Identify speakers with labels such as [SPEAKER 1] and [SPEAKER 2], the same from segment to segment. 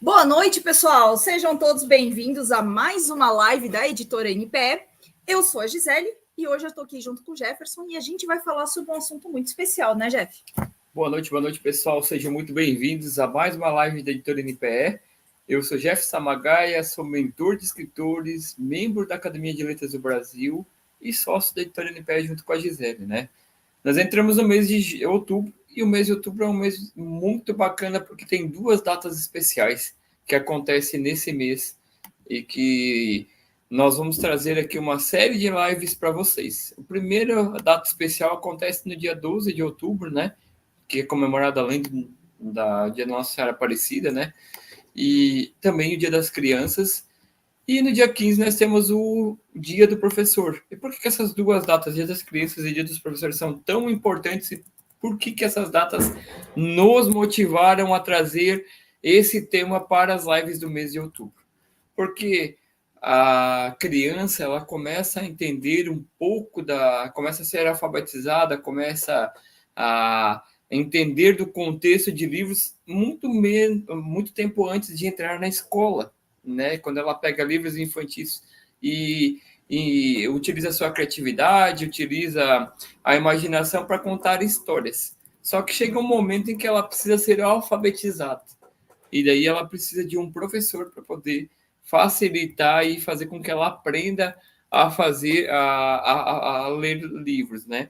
[SPEAKER 1] Boa noite, pessoal. Sejam todos bem-vindos a mais uma live da Editora NPE. Eu sou a Gisele e hoje eu estou aqui junto com o Jefferson e a gente vai falar sobre um assunto muito especial, né, Jeff?
[SPEAKER 2] Boa noite, pessoal. Sejam muito bem-vindos a mais uma live da Editora NPE. Eu sou Jeff Samagaia, sou mentor de escritores, membro da Academia de Letras do Brasil e sócio da Editora NPE junto com a Gisele, né? Nós entramos no mês de outubro e o mês de outubro é um mês muito bacana porque tem duas datas especiais que acontecem nesse mês e que nós vamos trazer aqui uma série de lives para vocês. A primeira data especial acontece no dia 12 de outubro, né? Que é comemorado além da Dia da Nossa Senhora Aparecida, né? E também o Dia das Crianças. E no dia 15 nós temos o Dia do Professor. E por que essas duas datas, Dia das Crianças e Dia dos Professores, são tão importantes? E por que essas datas nos motivaram a trazer esse tema para as lives do mês de outubro? Porque a criança, ela começa a entender um pouco começa a ser alfabetizada, começa a entender do contexto de livros muito tempo antes de entrar na escola, né? Quando ela pega livros infantis e utiliza a sua criatividade, utiliza a imaginação para contar histórias. Só que chega um momento em que ela precisa ser alfabetizada. E daí ela precisa de um professor para poder facilitar e fazer com que ela aprenda a fazer, a ler livros, né?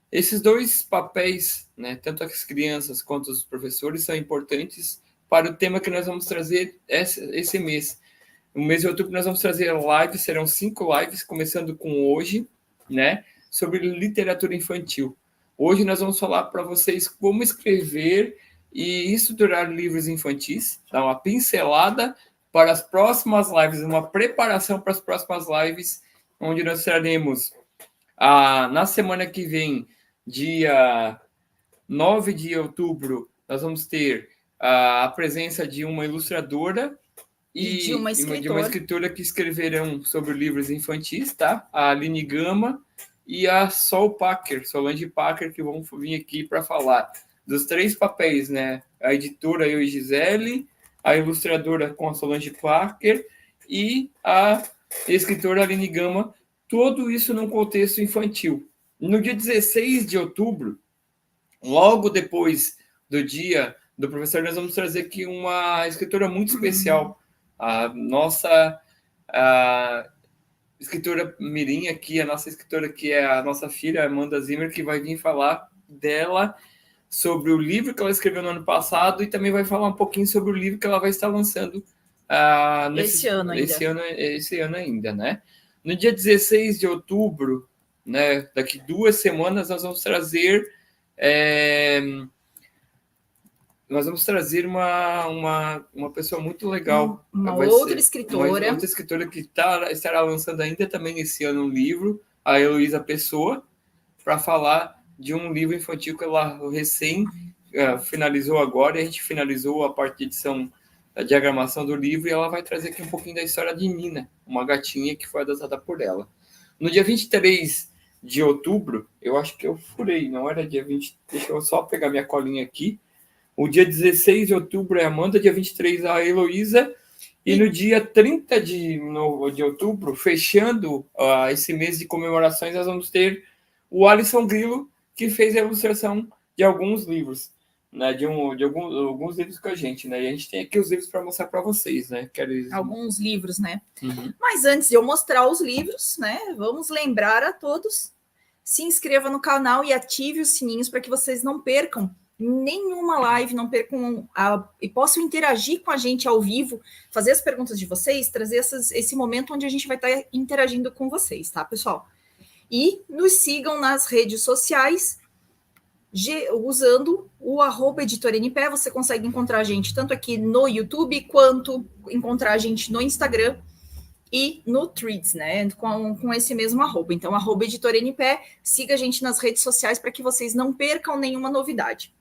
[SPEAKER 2] Esses dois papéis, né, tanto as crianças quanto os professores, são importantes para o tema que nós vamos trazer esse mês. No mês de outubro nós vamos trazer lives, serão 5 lives, começando com hoje, né, sobre literatura infantil. Hoje nós vamos falar para vocês como escrever e estruturar livros infantis, dar uma pincelada para as próximas lives, uma preparação para as próximas lives, onde nós traremos na semana que vem, dia 9 de outubro, nós vamos ter a presença de uma ilustradora e de uma escritora que escreverão sobre livros infantis, tá? A Aline Gama e a Solange Packer, que vão vir aqui para falar dos 3 papéis, né? A editora, eu e Gisele, a ilustradora com a Solange Packer e a escritora Aline Gama, tudo isso num contexto infantil. No dia 16 de outubro, logo depois do dia do professor, nós vamos trazer aqui uma escritora muito especial, a nossa escritora mirim aqui, a nossa escritora que é a nossa filha, Amanda Zimmer, que vai vir falar dela, sobre o livro que ela escreveu no ano passado e também vai falar um pouquinho sobre o livro que ela vai estar lançando esse ano ainda, né? No dia 16 de outubro, né, daqui 2 semanas, nós vamos trazer uma pessoa muito legal.
[SPEAKER 1] Uma outra escritora
[SPEAKER 2] que estará lançando ainda também esse ano um livro, a Heloísa Pessoa, para falar de um livro infantil que ela recém finalizou agora, e a gente finalizou a parte de edição da diagramação do livro, e ela vai trazer aqui um pouquinho da história de Nina, uma gatinha que foi adotada por ela. No dia 23 de outubro, eu acho que eu furei, não era dia 20, deixa eu só pegar minha colinha aqui. O dia 16 de outubro é a Amanda, dia 23 a Heloísa, e no dia 30 de outubro, fechando esse mês de comemorações, nós vamos ter o Alisson Grilo, que fez a ilustração de alguns livros, né, de alguns livros com a gente, né, e a gente tem aqui os livros para mostrar para vocês, né.
[SPEAKER 1] Alguns livros, né. Uhum. Mas antes de eu mostrar os livros, né, vamos lembrar a todos, se inscreva no canal e ative os sininhos para que vocês não percam nenhuma live, não percam e possam interagir com a gente ao vivo, fazer as perguntas de vocês, trazer esse momento onde a gente vai estar interagindo com vocês, tá, pessoal? E nos sigam nas redes sociais, usando o @editoranpe. Você consegue encontrar a gente tanto aqui no YouTube, quanto encontrar a gente no Instagram e no Threads, né? Com esse mesmo @. Então, @editoranpe, siga a gente nas redes sociais para que vocês não percam nenhuma novidade.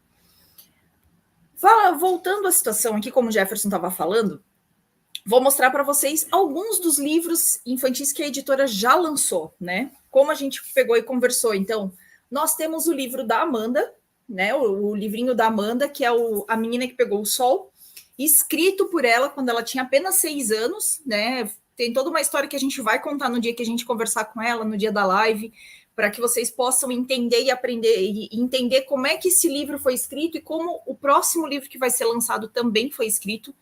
[SPEAKER 1] Voltando à situação aqui, como o Jefferson estava falando, vou mostrar para vocês alguns dos livros infantis que a editora já lançou, né? Como a gente pegou e conversou. Então, nós temos o livro da Amanda, né? O livrinho da Amanda, que é A Menina que Pegou o Sol. escrito por ela quando ela tinha apenas 6 anos, né? Tem toda uma história que a gente vai contar no dia que a gente conversar com ela, no dia da live, para que vocês possam entender e aprender e entender como é que esse livro foi escrito e como o próximo livro que vai ser lançado também foi escrito.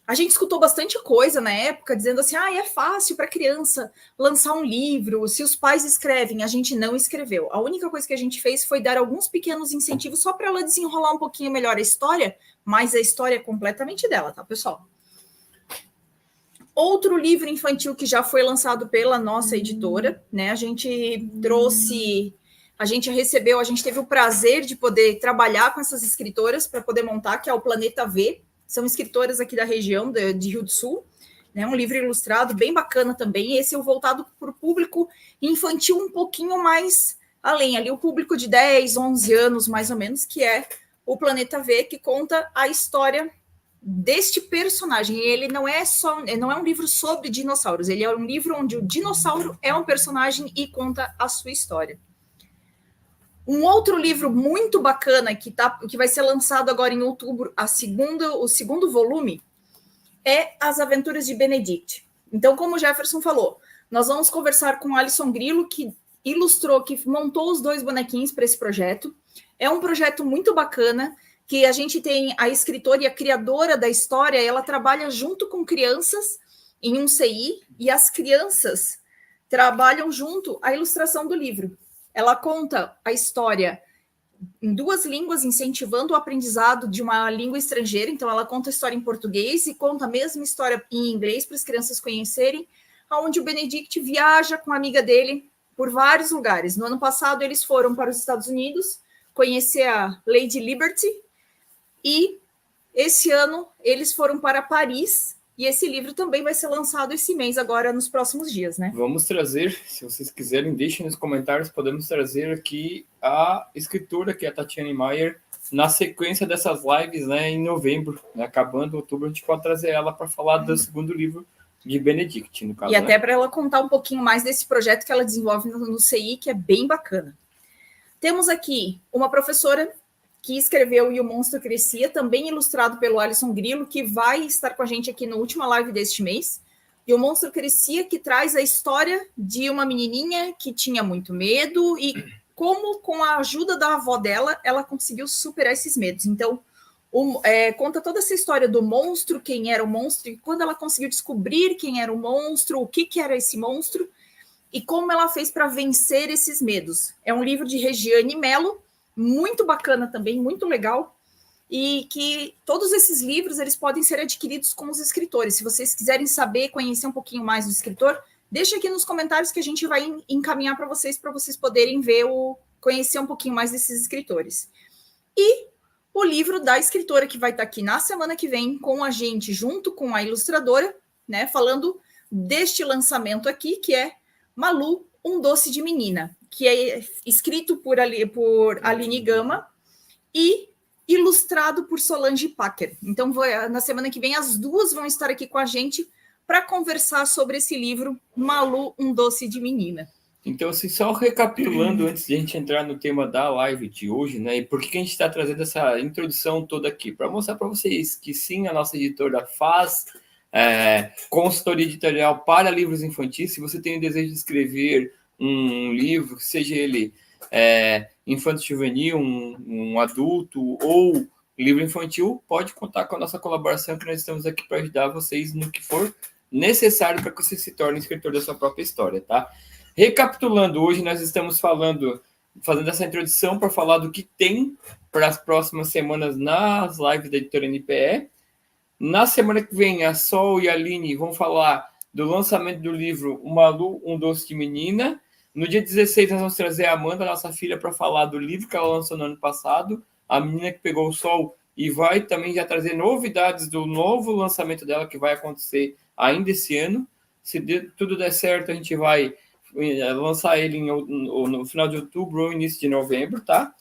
[SPEAKER 1] A gente escutou bastante coisa na época, dizendo assim, é fácil para criança lançar um livro, se os pais escrevem. A gente não escreveu. A única coisa que a gente fez foi dar alguns pequenos incentivos só para ela desenrolar um pouquinho melhor a história, mas a história é completamente dela, tá, pessoal? Outro livro infantil que já foi lançado pela nossa editora, né? A gente trouxe, a gente recebeu, a gente teve o prazer de poder trabalhar com essas escritoras para poder montar, que é o Planeta V. São escritoras aqui da região de Rio do Sul, né? Um livro ilustrado bem bacana também. Esse é o voltado para o público infantil um pouquinho mais além, ali o público de 10, 11 anos mais ou menos, que é o Planeta V, que conta a história deste personagem. Ele não é um livro sobre dinossauros, ele é um livro onde o dinossauro é um personagem e conta a sua história. Um outro livro muito bacana que vai ser lançado agora em outubro, o segundo volume, é As Aventuras de Benedict. Então, como o Jefferson falou, nós vamos conversar com Alisson Grillo, que ilustrou, que montou os 2 bonequinhos para esse projeto. É um projeto muito bacana, que a gente tem a escritora e a criadora da história, ela trabalha junto com crianças em um CI, e as crianças trabalham junto à ilustração do livro. Ela conta a história em 2 línguas, incentivando o aprendizado de uma língua estrangeira. Então, ela conta a história em português e conta a mesma história em inglês para as crianças conhecerem, onde o Benedict viaja com a amiga dele por vários lugares. No ano passado, eles foram para os Estados Unidos conhecer a Lady Liberty, e esse ano eles foram para Paris, e esse livro também vai ser lançado esse mês, agora nos próximos dias, né?
[SPEAKER 2] Vamos trazer, se vocês quiserem, deixem nos comentários, podemos trazer aqui a escritora, que é a Tatiane Mayer, na sequência dessas lives, né, em novembro, né, acabando outubro, a gente pode trazer ela para falar do segundo livro de Benedict, no caso.
[SPEAKER 1] E até para ela contar um pouquinho mais desse projeto que ela desenvolve no CI, que é bem bacana. Temos aqui uma professora que escreveu E o Monstro Crescia, também ilustrado pelo Alisson Grillo, que vai estar com a gente aqui na última live deste mês. E o Monstro Crescia, que traz a história de uma menininha que tinha muito medo e como, com a ajuda da avó dela, ela conseguiu superar esses medos. Então, conta toda essa história do monstro, quem era o monstro, e quando ela conseguiu descobrir quem era o monstro, o que era esse monstro, e como ela fez para vencer esses medos. É um livro de Regiane Mello, muito bacana também, muito legal, e que todos esses livros eles podem ser adquiridos com os escritores. Se vocês quiserem saber, conhecer um pouquinho mais do escritor, deixa aqui nos comentários que a gente vai encaminhar para vocês poderem ver conhecer um pouquinho mais desses escritores. E o livro da escritora que vai estar aqui na semana que vem com a gente, junto com a ilustradora, né, falando deste lançamento aqui, que é Malu, um Doce de Menina, que é escrito por Aline Gama e ilustrado por Solange Packer. Então, na semana que vem, as duas vão estar aqui com a gente para conversar sobre esse livro, Malu, um Doce de Menina.
[SPEAKER 2] Então, assim, só recapitulando, antes de a gente entrar no tema da live de hoje, né, e por que a gente está trazendo essa introdução toda aqui? Para mostrar para vocês que sim, a nossa editora faz consultoria editorial para livros infantis. Se você tem o desejo de escrever um livro, seja ele infanto-juvenil, um adulto ou livro infantil, pode contar com a nossa colaboração, que nós estamos aqui para ajudar vocês no que for necessário para que você se torne escritor da sua própria história, tá? Recapitulando, hoje nós estamos fazendo essa introdução para falar do que tem para as próximas semanas nas lives da editora NPE. Na semana que vem, a Sol e a Aline vão falar do lançamento do livro Malu, um Doce de Menina. No dia 16, nós vamos trazer a Amanda, nossa filha, para falar do livro que ela lançou no ano passado, A Menina que Pegou o Sol, e vai também já trazer novidades do novo lançamento dela, que vai acontecer ainda esse ano. Se tudo der certo, a gente vai lançar ele no final de outubro ou início de novembro, tá?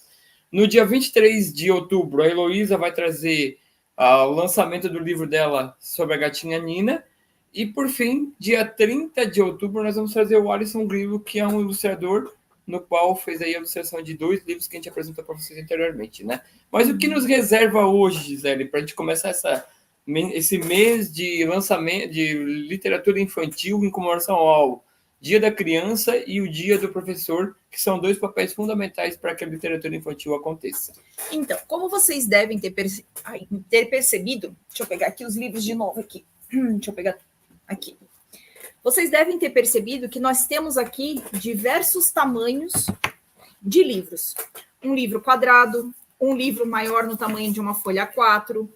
[SPEAKER 2] No dia 23 de outubro, a Heloísa vai trazer o lançamento do livro dela sobre a gatinha Nina. E, por fim, dia 30 de outubro, nós vamos trazer o Alisson Grillo, que é um ilustrador, no qual fez aí a ilustração de 2 livros que a gente apresentou para vocês anteriormente, né? Mas o que nos reserva hoje, Gisele, para a gente começar esse mês de lançamento de literatura infantil em comemoração ao Dia da Criança e o Dia do Professor, que são 2 papéis fundamentais para que a literatura infantil aconteça.
[SPEAKER 1] Então, como vocês devem ter percebido, deixa eu pegar aqui os livros de novo aqui. Deixa eu pegar aqui. Vocês devem ter percebido que nós temos aqui diversos tamanhos de livros. Um livro quadrado, um livro maior no tamanho de uma folha A4,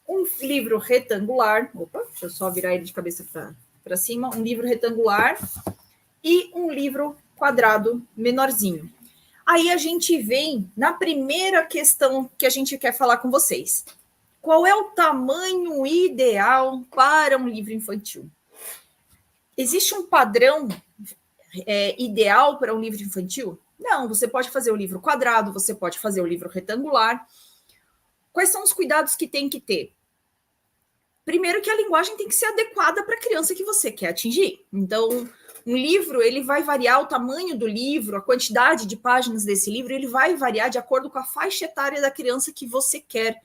[SPEAKER 1] um livro retangular, deixa eu só virar ele de cabeça para cima, um livro retangular e um livro quadrado menorzinho. Aí a gente vem na primeira questão que a gente quer falar com vocês. Qual é o tamanho ideal para um livro infantil? Existe um padrão ideal para um livro infantil? Não, você pode fazer o livro quadrado, você pode fazer o livro retangular. Quais são os cuidados que tem que ter? Primeiro que a linguagem tem que ser adequada para a criança que você quer atingir. Então, um livro, ele vai variar o tamanho do livro, a quantidade de páginas desse livro, ele vai variar de acordo com a faixa etária da criança que você quer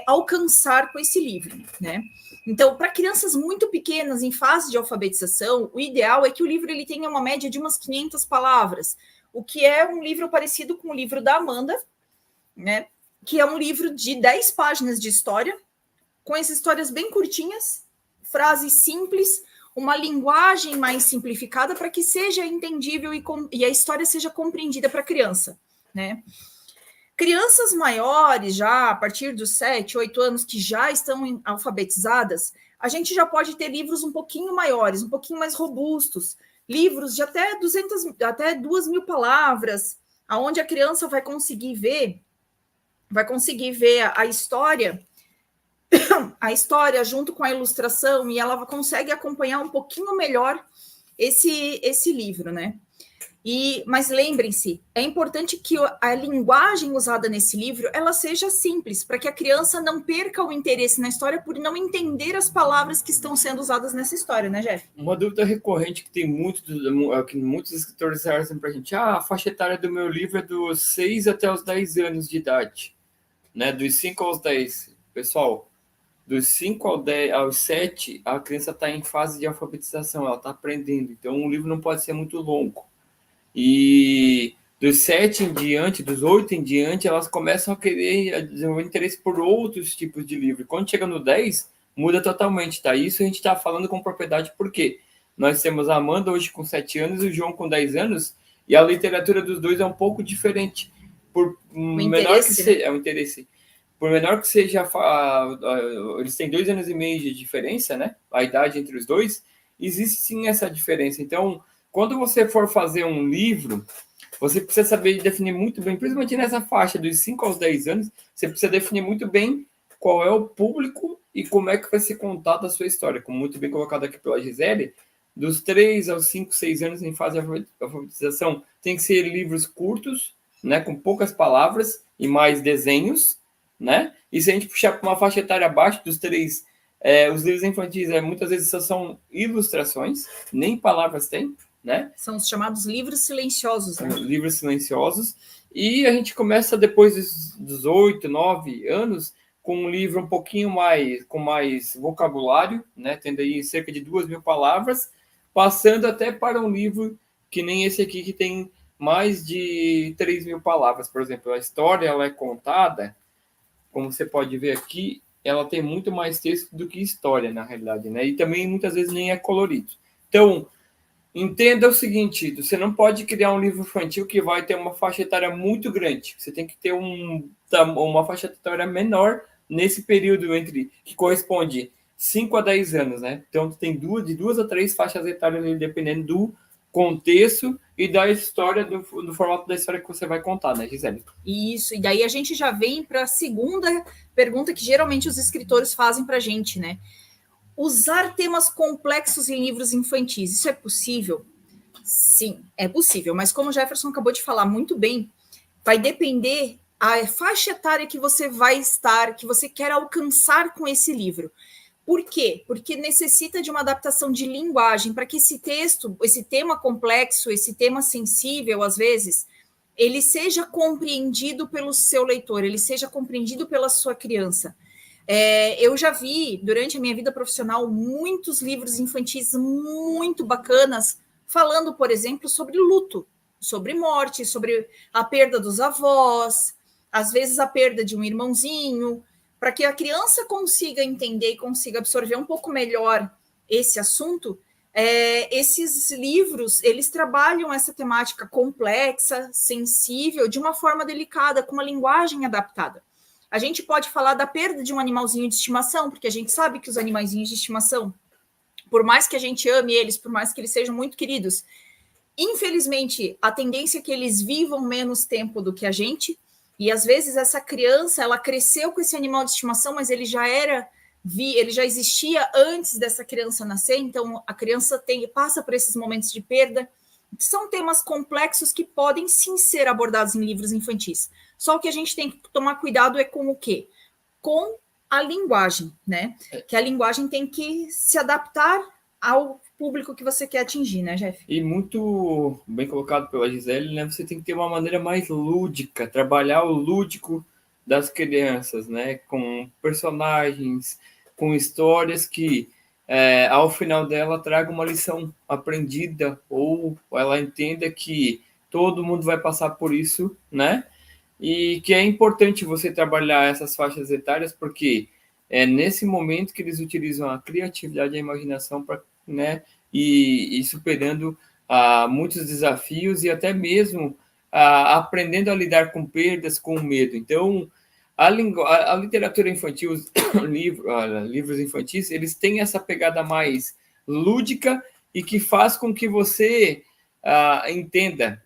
[SPEAKER 1] alcançar com esse livro, né? Então, para crianças muito pequenas, em fase de alfabetização, o ideal é que o livro ele tenha uma média de umas 500 palavras, o que é um livro parecido com o livro da Amanda, né? Que é um livro de 10 páginas de história, com as histórias bem curtinhas, frases simples, uma linguagem mais simplificada para que seja entendível e a história seja compreendida para a criança, né? Crianças maiores, já a partir dos 7, 8 anos, que já estão alfabetizadas, a gente já pode ter livros um pouquinho maiores, um pouquinho mais robustos, livros de até 2.000 palavras, aonde a criança vai conseguir ver a história junto com a ilustração, e ela consegue acompanhar um pouquinho melhor esse livro, né? Mas lembrem-se, é importante que a linguagem usada nesse livro ela seja simples, para que a criança não perca o interesse na história por não entender as palavras que estão sendo usadas nessa história, né, Jeff?
[SPEAKER 2] Uma dúvida recorrente que tem que muitos escritores trazem para a gente, a faixa etária do meu livro é dos 6 até os 10 anos de idade, né? Dos 5 aos 10. Pessoal, dos 5 aos 7, a criança está em fase de alfabetização, ela está aprendendo, então um livro não pode ser muito longo. E dos 7 em diante, dos 8 em diante, elas começam a querer desenvolver interesse por outros tipos de livro. Quando chega no 10, muda totalmente, tá? Isso a gente está falando com propriedade porque nós temos a Amanda hoje com 7 anos e o João com 10 anos, e a literatura dos dois é um pouco diferente. Por menor que seja, é o interesse. Por menor que seja, eles têm 2 anos e meio de diferença, né? A idade entre os dois, existe sim essa diferença. Então, quando você for fazer um livro, você precisa saber definir muito bem, principalmente nessa faixa dos 5 aos 10 anos, você precisa definir muito bem qual é o público e como é que vai ser contada a sua história. Como muito bem colocado aqui pela Gisele, dos 3 aos 5, 6 anos em fase de alfabetização, tem que ser livros curtos, né, com poucas palavras e mais desenhos, né? E se a gente puxar para uma faixa etária abaixo dos 3, os livros infantis muitas vezes só são ilustrações, nem palavras tem, né?
[SPEAKER 1] São os chamados livros silenciosos, né?
[SPEAKER 2] Livros silenciosos. E a gente começa depois dos 8, 9 anos com um livro um pouquinho com mais vocabulário, né? Tendo aí cerca de 2.000 palavras, passando até para um livro que nem esse aqui, que tem mais de 3.000 palavras. Por exemplo, a história ela é contada, como você pode ver aqui, ela tem muito mais texto do que história, na realidade, né? E também muitas vezes nem é colorido. Então, entenda o seguinte, você não pode criar um livro infantil que vai ter uma faixa etária muito grande. Você tem que ter uma faixa etária menor nesse período que corresponde 5 a 10 anos, né? Então, tem de 2 a 3 faixas etárias, dependendo do contexto e da história, do formato da história que você vai contar, né, Gisele?
[SPEAKER 1] Isso, e daí a gente já vem para a segunda pergunta que geralmente os escritores fazem para a gente, né? Usar temas complexos em livros infantis, isso é possível? Sim, é possível, mas como o Jefferson acabou de falar muito bem, vai depender a faixa etária que você vai estar, que você quer alcançar com esse livro. Por quê? Porque necessita de uma adaptação de linguagem para que esse texto, esse tema complexo, esse tema sensível, às vezes, ele seja compreendido pelo seu leitor, ele seja compreendido pela sua criança. Eu já vi, durante a minha vida profissional, muitos livros infantis muito bacanas, falando, por exemplo, sobre luto, sobre morte, sobre a perda dos avós, às vezes a perda de um irmãozinho, para que a criança consiga entender e consiga absorver um pouco melhor esse assunto. Esses livros, eles trabalham essa temática complexa, sensível, de uma forma delicada, com uma linguagem adaptada. A gente pode falar da perda de um animalzinho de estimação, porque a gente sabe que os animaizinhos de estimação, por mais que a gente ame eles, por mais que eles sejam muito queridos, infelizmente, a tendência é que eles vivam menos tempo do que a gente, e às vezes essa criança, ela cresceu com esse animal de estimação, mas ele já existia antes dessa criança nascer, então a criança passa por esses momentos de perda. São temas complexos que podem sim ser abordados em livros infantis. Só o que a gente tem que tomar cuidado é com o quê? Com a linguagem, né? Que a linguagem tem que se adaptar ao público que você quer atingir, né, Jeff?
[SPEAKER 2] E muito bem colocado pela Gisele, né? Você tem que ter uma maneira mais lúdica, trabalhar o lúdico das crianças, né? Com personagens, com histórias que ao final dela traga uma lição aprendida, ou ela entenda que todo mundo vai passar por isso, né? E que é importante você trabalhar essas faixas etárias, porque é nesse momento que eles utilizam a criatividade e a imaginação para, né, e superando muitos desafios e até mesmo aprendendo a lidar com perdas, com medo. Então, a literatura infantil, livros infantis, eles têm essa pegada mais lúdica e que faz com que você entenda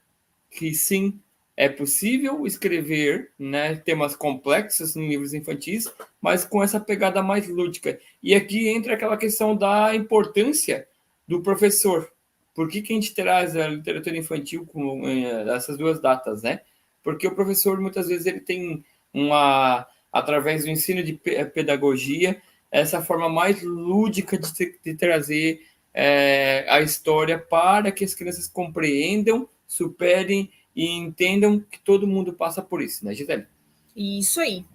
[SPEAKER 2] que sim, é possível escrever, né, temas complexos em livros infantis, mas com essa pegada mais lúdica. E aqui entra aquela questão da importância do professor. Por que a gente traz a literatura infantil com essas duas datas, né? Porque o professor, muitas vezes, ele tem através do ensino de pedagogia, essa forma mais lúdica de trazer a história para que as crianças compreendam, superem e entendam que todo mundo passa por isso, né, Gisele?
[SPEAKER 1] Isso aí.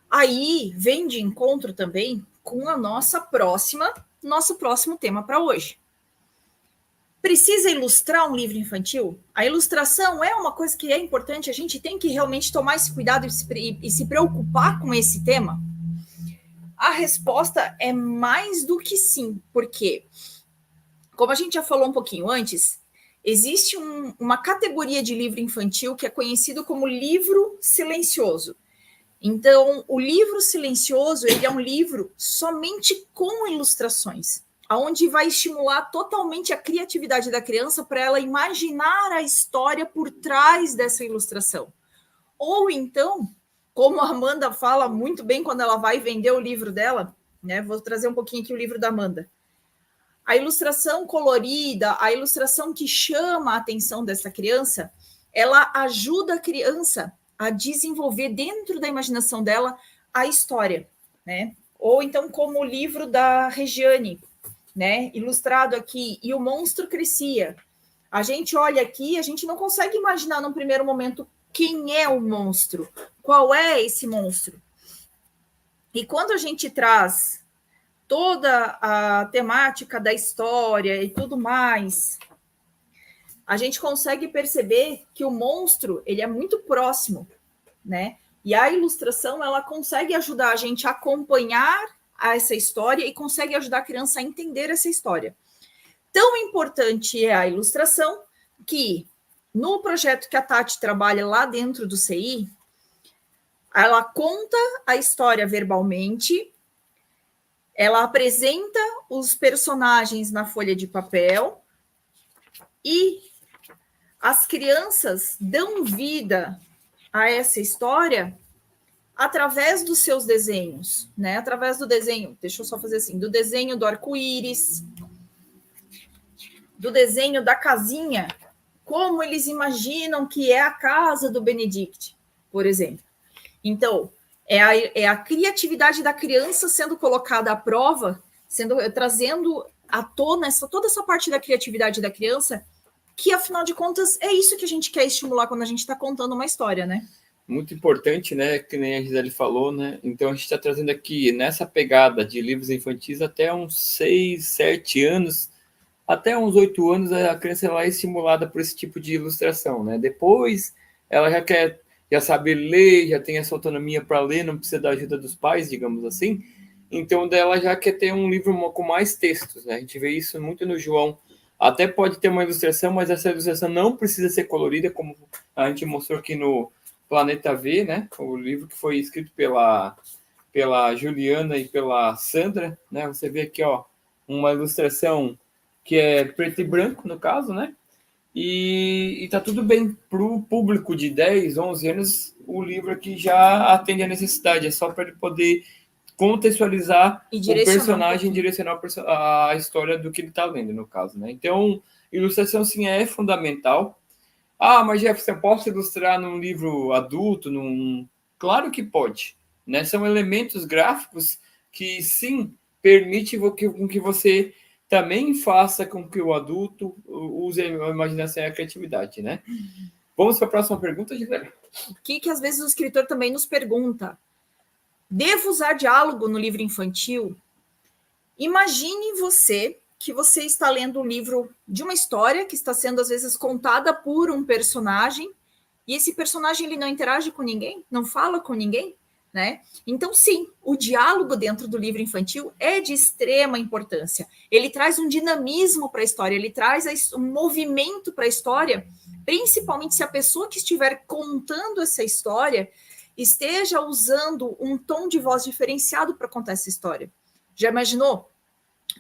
[SPEAKER 1] Aí vem de encontro também com a nosso próximo tema para hoje. Precisa ilustrar um livro infantil? A ilustração é uma coisa que é importante, a gente tem que realmente tomar esse cuidado e se preocupar com esse tema? A resposta é mais do que sim, porque, como a gente já falou um pouquinho antes, existe uma categoria de livro infantil que é conhecido como livro silencioso. Então, o livro silencioso, ele é um livro somente com ilustrações, onde vai estimular totalmente a criatividade da criança para ela imaginar a história por trás dessa ilustração. Ou então, como a Amanda fala muito bem quando ela vai vender o livro dela, né? Vou trazer um pouquinho aqui o livro da Amanda. A ilustração colorida, a ilustração que chama a atenção dessa criança, ela ajuda a criança a desenvolver dentro da imaginação dela a história, né? Ou então como o livro da Regiane, né? Ilustrado aqui, e o monstro crescia. A gente olha aqui, a gente não consegue imaginar num primeiro momento quem é o monstro, qual é esse monstro. E quando a gente traz toda a temática da história e tudo mais, a gente consegue perceber que o monstro, ele é muito próximo, né? E a ilustração, ela consegue ajudar a gente a acompanhar essa história e consegue ajudar a criança a entender essa história. Tão importante é a ilustração que, no projeto que a Tati trabalha lá dentro do CI, ela conta a história verbalmente, ela apresenta os personagens na folha de papel e as crianças dão vida a essa história através dos seus desenhos, né? Através do desenho, deixa eu só fazer assim, do desenho do arco-íris, do desenho da casinha, como eles imaginam que é a casa do Benedict, por exemplo. Então, é a criatividade da criança sendo colocada à prova, trazendo à tona toda essa parte da criatividade da criança, que, afinal de contas, é isso que a gente quer estimular quando a gente está contando uma história, né?
[SPEAKER 2] Muito importante, né? Que nem a Gisele falou, né? Então a gente está trazendo aqui nessa pegada de livros infantis até uns 6, 7 anos, até uns 8 anos, a criança ela é estimulada por esse tipo de ilustração, né? Depois ela já sabe ler, já tem essa autonomia para ler, não precisa da ajuda dos pais, digamos assim. Então dela já quer ter um livro com mais textos, né? A gente vê isso muito no João. Até pode ter uma ilustração, mas essa ilustração não precisa ser colorida, como a gente mostrou aqui no Planeta V, né? O livro que foi escrito pela Juliana e pela Sandra, né? Você vê aqui, ó, uma ilustração que é preto e branco, no caso, né? E tá tudo bem. Para o público de 10, 11 anos, o livro aqui já atende a necessidade. É só para ele poder contextualizar o personagem, direcionar a história do que ele está lendo, no caso, né? Então, ilustração, sim, é fundamental. Ah, mas Jefferson, posso ilustrar num livro adulto? Claro que pode, né? São elementos gráficos que, sim, permite com que você também faça com que o adulto use a imaginação e a criatividade, né? Vamos para a próxima pergunta, Gisele?
[SPEAKER 1] O que às vezes o escritor também nos pergunta? Devo usar diálogo no livro infantil? Imagine que você está lendo um livro de uma história que está sendo, às vezes, contada por um personagem, e esse personagem ele não interage com ninguém, não fala com ninguém, né? Então, sim, o diálogo dentro do livro infantil é de extrema importância. Ele traz um dinamismo para a história, ele traz um movimento para a história, principalmente se a pessoa que estiver contando essa história esteja usando um tom de voz diferenciado para contar essa história. Já imaginou?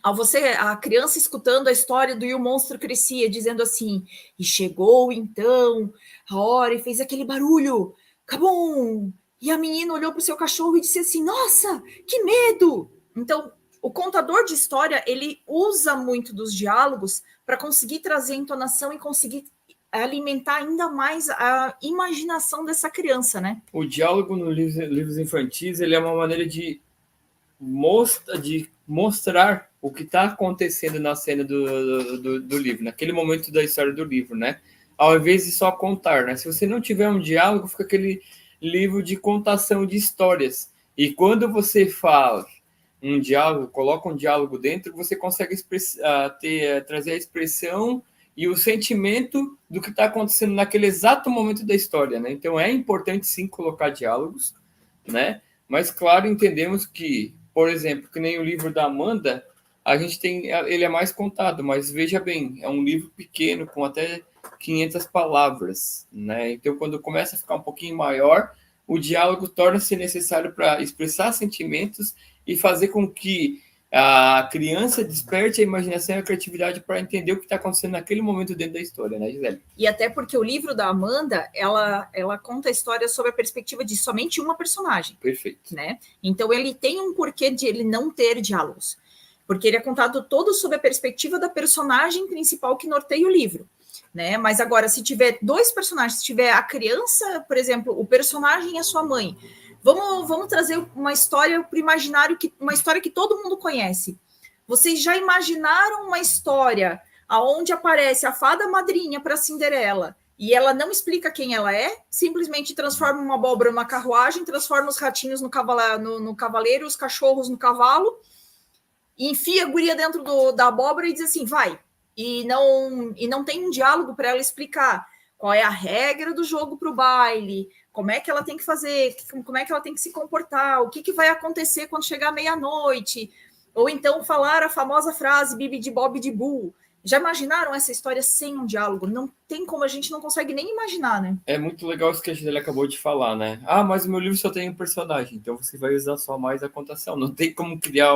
[SPEAKER 1] A criança escutando a história do E o Monstro Crescia, dizendo assim, e chegou então a hora e fez aquele barulho, cabum! E a menina olhou para o seu cachorro e disse assim, nossa, que medo! Então, o contador de história, ele usa muito dos diálogos para conseguir trazer entonação e conseguir alimentar ainda mais a imaginação dessa criança, né?
[SPEAKER 2] O diálogo nos livros infantis, ele é uma maneira de mostrar o que está acontecendo na cena do livro, naquele momento da história do livro, né? Ao invés de só contar, né? Se você não tiver um diálogo, fica aquele livro de contação de histórias. E quando você fala um diálogo, coloca um diálogo dentro, você consegue trazer a expressão e o sentimento do que está acontecendo naquele exato momento da história, né? Então é importante sim colocar diálogos, né? Mas claro, entendemos que, por exemplo, que nem o livro da Amanda, ele é mais contado, mas veja bem, é um livro pequeno com até 500 palavras, né? Então quando começa a ficar um pouquinho maior, o diálogo torna-se necessário para expressar sentimentos e fazer com que a criança desperte a imaginação e a criatividade para entender o que está acontecendo naquele momento dentro da história, né, Gisele?
[SPEAKER 1] E até porque o livro da Amanda, ela conta a história sob a perspectiva de somente uma personagem.
[SPEAKER 2] Perfeito.
[SPEAKER 1] Né? Então, ele tem um porquê de ele não ter diálogos. Porque ele é contado todo sob a perspectiva da personagem principal que norteia o livro. Né? Mas agora, se tiver dois personagens, se tiver a criança, por exemplo, o personagem e a sua mãe, vamos trazer uma história para o imaginário, uma história que todo mundo conhece. Vocês já imaginaram uma história onde aparece a fada madrinha para Cinderela e ela não explica quem ela é, simplesmente transforma uma abóbora numa carruagem, transforma os ratinhos no cavaleiro, os cachorros no cavalo, e enfia a guria dentro da abóbora e diz assim, vai. E não tem um diálogo para ela explicar qual é a regra do jogo para o baile, como é que ela tem que fazer, como é que ela tem que se comportar, o que vai acontecer quando chegar meia-noite, ou então falar a famosa frase bibi de bob de bu. Já imaginaram essa história sem um diálogo? Não tem como, a gente não consegue nem imaginar, né?
[SPEAKER 2] É muito legal isso que a Gisele acabou de falar, né? Ah, mas o meu livro só tem um personagem, então você vai usar só mais a contação. Não tem como criar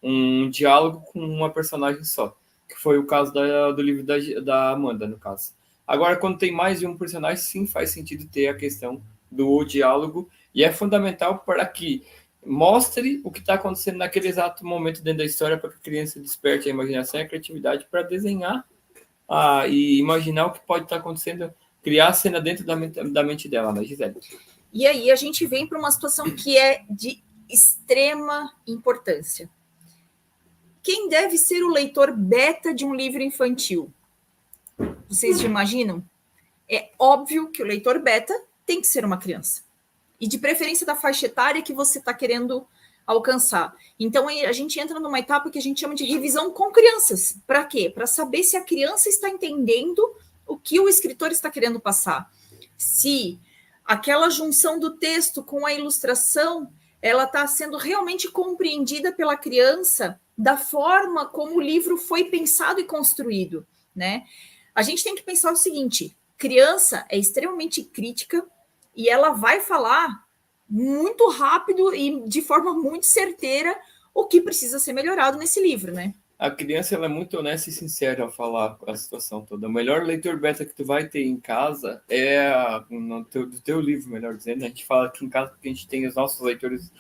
[SPEAKER 2] um diálogo com uma personagem só, que foi o caso do livro da Amanda, no caso. Agora, quando tem mais de um personagem, sim, faz sentido ter a questão do diálogo, e é fundamental para que mostre o que está acontecendo naquele exato momento dentro da história, para que a criança desperte a imaginação e a criatividade para desenhar e imaginar o que pode estar acontecendo, criar a cena dentro da mente dela, né, Gisele?
[SPEAKER 1] E aí a gente vem para uma situação que é de extrema importância. Quem deve ser o leitor beta de um livro infantil? Vocês imaginam? É óbvio que o leitor beta tem que ser uma criança. E de preferência da faixa etária que você está querendo alcançar. Então, a gente entra numa etapa que a gente chama de revisão com crianças. Para quê? Para saber se a criança está entendendo o que o escritor está querendo passar. Se aquela junção do texto com a ilustração, ela está sendo realmente compreendida pela criança da forma como o livro foi pensado e construído, né? A gente tem que pensar o seguinte: criança é extremamente crítica e ela vai falar muito rápido e de forma muito certeira o que precisa ser melhorado nesse livro, né?
[SPEAKER 2] A criança, ela é muito honesta e sincera ao falar a situação toda. O melhor leitor beta que tu vai ter em casa é do teu livro, melhor dizendo. A gente fala aqui em casa porque a gente tem os nossos leitores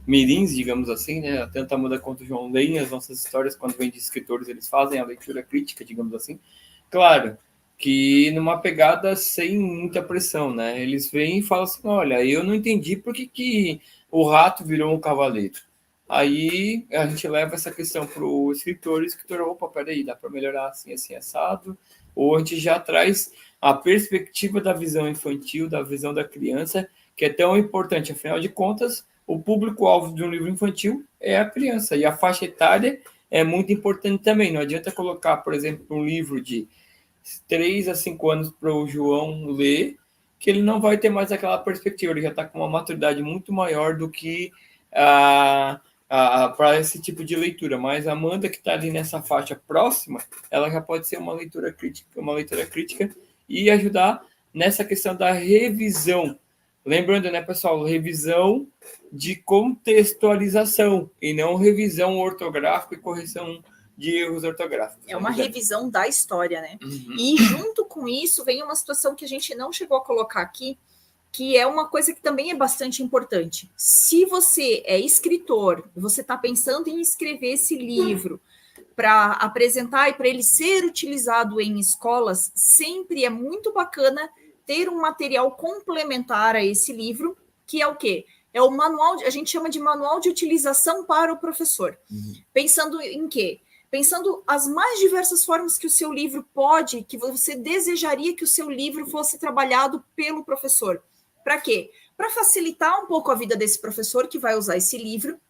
[SPEAKER 2] mirins, digamos assim, né? Tanto a Amanda quanto o João leem as nossas histórias. Quando vem de escritores, eles fazem a leitura crítica, digamos assim. Claro que numa pegada sem muita pressão, né? Eles vêm e falam assim, olha, eu não entendi por que o rato virou um cavaleiro. Aí a gente leva essa questão para o escritor, opa, peraí, dá para melhorar assim, assim, assado. Ou a gente já traz a perspectiva da visão infantil, da visão da criança, que é tão importante. Afinal de contas, o público-alvo de um livro infantil é a criança. E a faixa etária é muito importante também. Não adianta colocar, por exemplo, um livro de 3 a 5 anos para o João ler, que ele não vai ter mais aquela perspectiva, ele já está com uma maturidade muito maior do que para esse tipo de leitura. Mas a Amanda, que está ali nessa faixa próxima, ela já pode ser uma leitura crítica e ajudar nessa questão da revisão. Lembrando, né, pessoal, revisão de contextualização e não revisão ortográfica e correção de erros ortográficos.
[SPEAKER 1] É uma revisão da história, né? Uhum. E junto com isso vem uma situação que a gente não chegou a colocar aqui, que é uma coisa que também é bastante importante. Se você é escritor, você está pensando em escrever esse livro para apresentar e para ele ser utilizado em escolas, sempre é muito bacana ter um material complementar a esse livro, que é o quê? É o manual, a gente chama de manual de utilização para o professor. Uhum. Pensando em quê? Pensando as mais diversas formas que o seu livro pode, que você desejaria que o seu livro fosse trabalhado pelo professor. Para quê? Para facilitar um pouco a vida desse professor que vai usar esse livro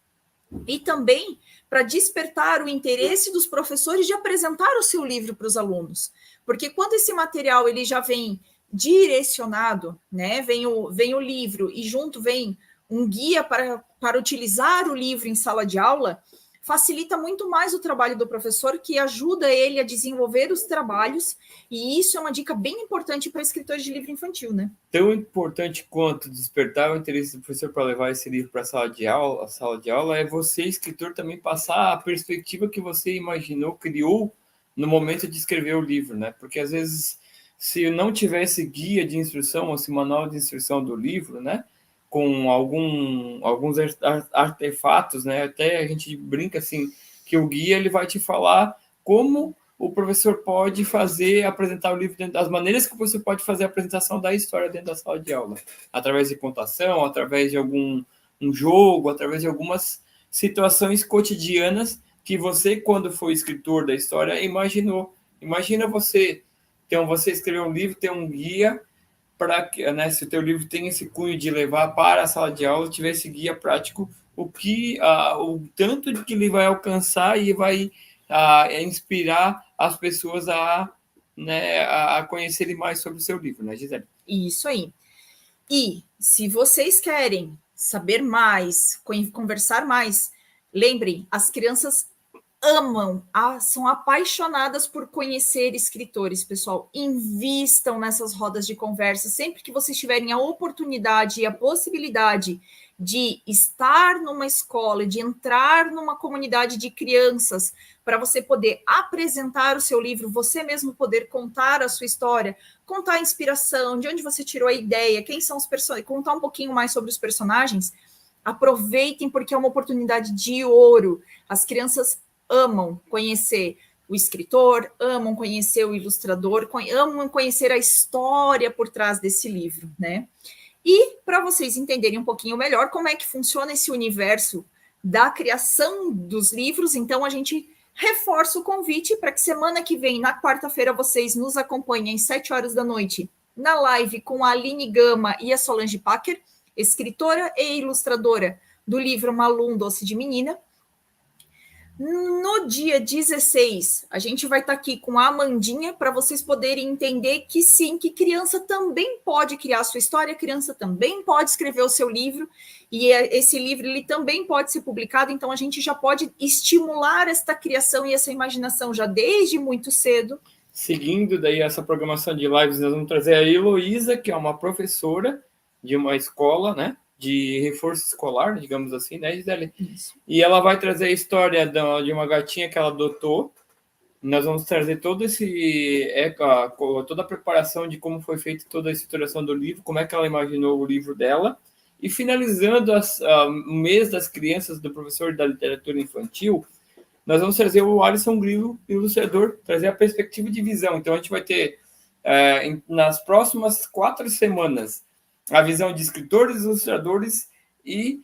[SPEAKER 1] e também para despertar o interesse dos professores de apresentar o seu livro para os alunos. Porque quando esse material ele já vem direcionado, né? Vem o livro e junto vem um guia para utilizar o livro em sala de aula, facilita muito mais o trabalho do professor, que ajuda ele a desenvolver os trabalhos, e isso é uma dica bem importante para escritores de livro infantil, né?
[SPEAKER 2] Tão importante quanto despertar o interesse do professor para levar esse livro para a sala de aula, é você, escritor, também passar a perspectiva que você imaginou, criou no momento de escrever o livro, né? Porque às vezes, se não tivesse guia de instrução, ou esse manual de instrução do livro, né? Com alguns artefatos, né? Até a gente brinca assim, que o guia ele vai te falar como o professor pode apresentar o livro dentro das maneiras que o professor pode fazer a apresentação da história dentro da sala de aula, através de contação, através de um jogo, através de algumas situações cotidianas que você, quando foi escritor da história, imaginou. Imagina você escrever um livro, ter um guia para que, né, se o teu livro tem esse cunho de levar para a sala de aula, tiver esse guia prático, o tanto de que ele vai alcançar e vai inspirar as pessoas a conhecerem mais sobre o seu livro, né, Gisele?
[SPEAKER 1] Isso aí. E se vocês querem saber mais, conversar mais, lembrem, as crianças amam, são apaixonadas por conhecer escritores, pessoal. Invistam nessas rodas de conversa. Sempre que vocês tiverem a oportunidade e a possibilidade de estar numa escola, de entrar numa comunidade de crianças, para você poder apresentar o seu livro, você mesmo poder contar a sua história, contar a inspiração, de onde você tirou a ideia, quem são os personagens, contar um pouquinho mais sobre os personagens, aproveitem, porque é uma oportunidade de ouro. As crianças amam conhecer o escritor, amam conhecer o ilustrador, amam conhecer a história por trás desse livro, né? E para vocês entenderem um pouquinho melhor como é que funciona esse universo da criação dos livros, então a gente reforça o convite para que semana que vem, na quarta-feira, vocês nos acompanhem às 7 horas da noite na live com a Aline Gama e a Solange Packer, escritora e ilustradora do livro Malum, Doce de Menina. No dia 16, a gente vai estar aqui com a Amandinha para vocês poderem entender que sim, que criança também pode criar a sua história, criança também pode escrever o seu livro, e esse livro ele também pode ser publicado, então a gente já pode estimular esta criação e essa imaginação já desde muito cedo.
[SPEAKER 2] Seguindo daí essa programação de lives, nós vamos trazer a Heloísa, que é uma professora de uma escola, né? De reforço escolar, digamos assim, né, Gisele?
[SPEAKER 1] Isso.
[SPEAKER 2] E ela vai trazer a história de uma gatinha que ela adotou. Nós vamos trazer todo toda a preparação de como foi feita toda a estruturação do livro, como é que ela imaginou o livro dela. E finalizando o mês das crianças do professor da literatura infantil, nós vamos trazer o Alisson Grilo, ilustrador, trazer a perspectiva de visão. Então, a gente vai ter, nas próximas 4 semanas, a visão de escritores, ilustradores e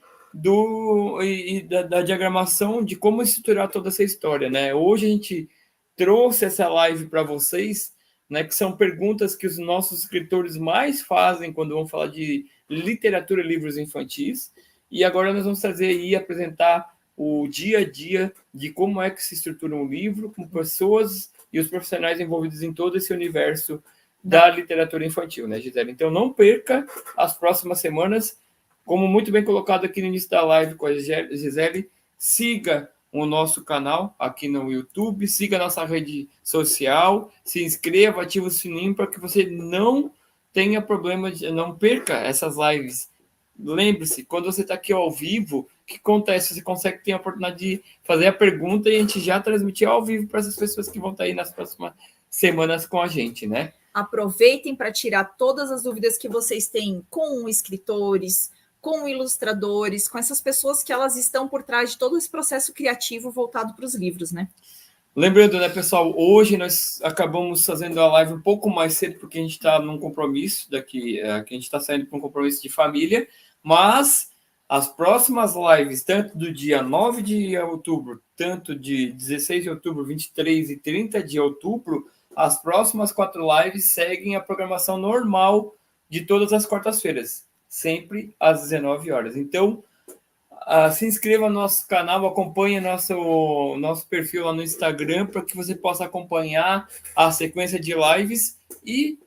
[SPEAKER 2] da diagramação de como estruturar toda essa história, né? Hoje a gente trouxe essa live para vocês, né, que são perguntas que os nossos escritores mais fazem quando vão falar de literatura e livros infantis, e agora nós vamos trazer e apresentar o dia a dia de como é que se estrutura um livro, com pessoas e os profissionais envolvidos em todo esse universo da literatura infantil, né, Gisele? Então, não perca as próximas semanas. Como muito bem colocado aqui no início da live com a Gisele, siga o nosso canal aqui no YouTube, siga a nossa rede social, se inscreva, ative o sininho para que você não tenha problema, não perca essas lives. Lembre-se, quando você está aqui ao vivo, o que acontece? Você consegue ter a oportunidade de fazer a pergunta e a gente já transmitir ao vivo para essas pessoas que vão estar aí nas próximas semanas com a gente, né?
[SPEAKER 1] Aproveitem para tirar todas as dúvidas que vocês têm com escritores, com ilustradores, com essas pessoas que elas estão por trás de todo esse processo criativo voltado para os livros, né?
[SPEAKER 2] Lembrando, né, pessoal, hoje nós acabamos fazendo a live um pouco mais cedo, porque a gente está num compromisso que a gente está saindo para um compromisso de família, mas as próximas lives, tanto do dia 9 de outubro, tanto de 16 de outubro, 23 e 30 de outubro, as próximas 4 lives seguem a programação normal de todas as quartas-feiras, sempre às 19 horas. Então, se inscreva no nosso canal, acompanhe nosso perfil lá no Instagram para que você possa acompanhar a sequência de lives e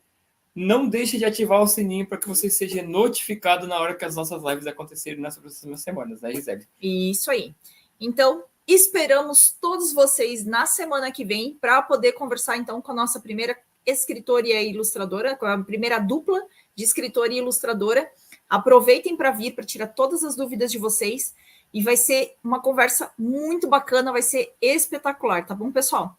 [SPEAKER 2] não deixe de ativar o sininho para que você seja notificado na hora que as nossas lives acontecerem nas próximas semanas, né, Gisele?
[SPEAKER 1] Isso aí. Então, esperamos todos vocês na semana que vem para poder conversar, então, com a nossa primeira escritora e ilustradora, com a primeira dupla de escritora e ilustradora. Aproveitem para vir, para tirar todas as dúvidas de vocês, e vai ser uma conversa muito bacana, vai ser espetacular, tá bom, pessoal?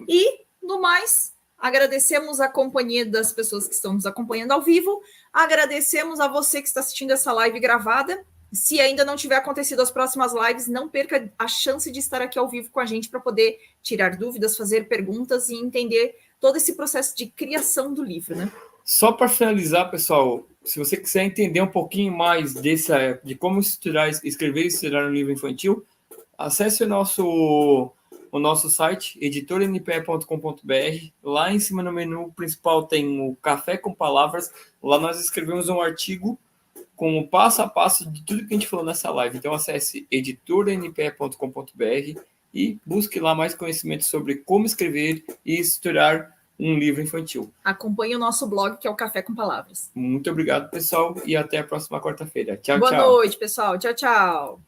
[SPEAKER 1] E, no mais, agradecemos a companhia das pessoas que estão nos acompanhando ao vivo, agradecemos a você que está assistindo essa live gravada. Se ainda não tiver acontecido as próximas lives, não perca a chance de estar aqui ao vivo com a gente para poder tirar dúvidas, fazer perguntas e entender todo esse processo de criação do livro, né?
[SPEAKER 2] Só para finalizar, pessoal, se você quiser entender um pouquinho mais de como escrever e estruturar um livro infantil, acesse o nosso site, editornpe.com.br. Lá em cima no menu principal tem o Café com Palavras. Lá nós escrevemos um artigo com o passo a passo de tudo que a gente falou nessa live. Então, acesse editornpe.com.br e busque lá mais conhecimento sobre como escrever e estruturar um livro infantil.
[SPEAKER 1] Acompanhe o nosso blog, que é o Café com Palavras.
[SPEAKER 2] Muito obrigado, pessoal, e até a próxima quarta-feira. Tchau,
[SPEAKER 1] Boa
[SPEAKER 2] tchau.
[SPEAKER 1] noite, pessoal. Tchau, tchau.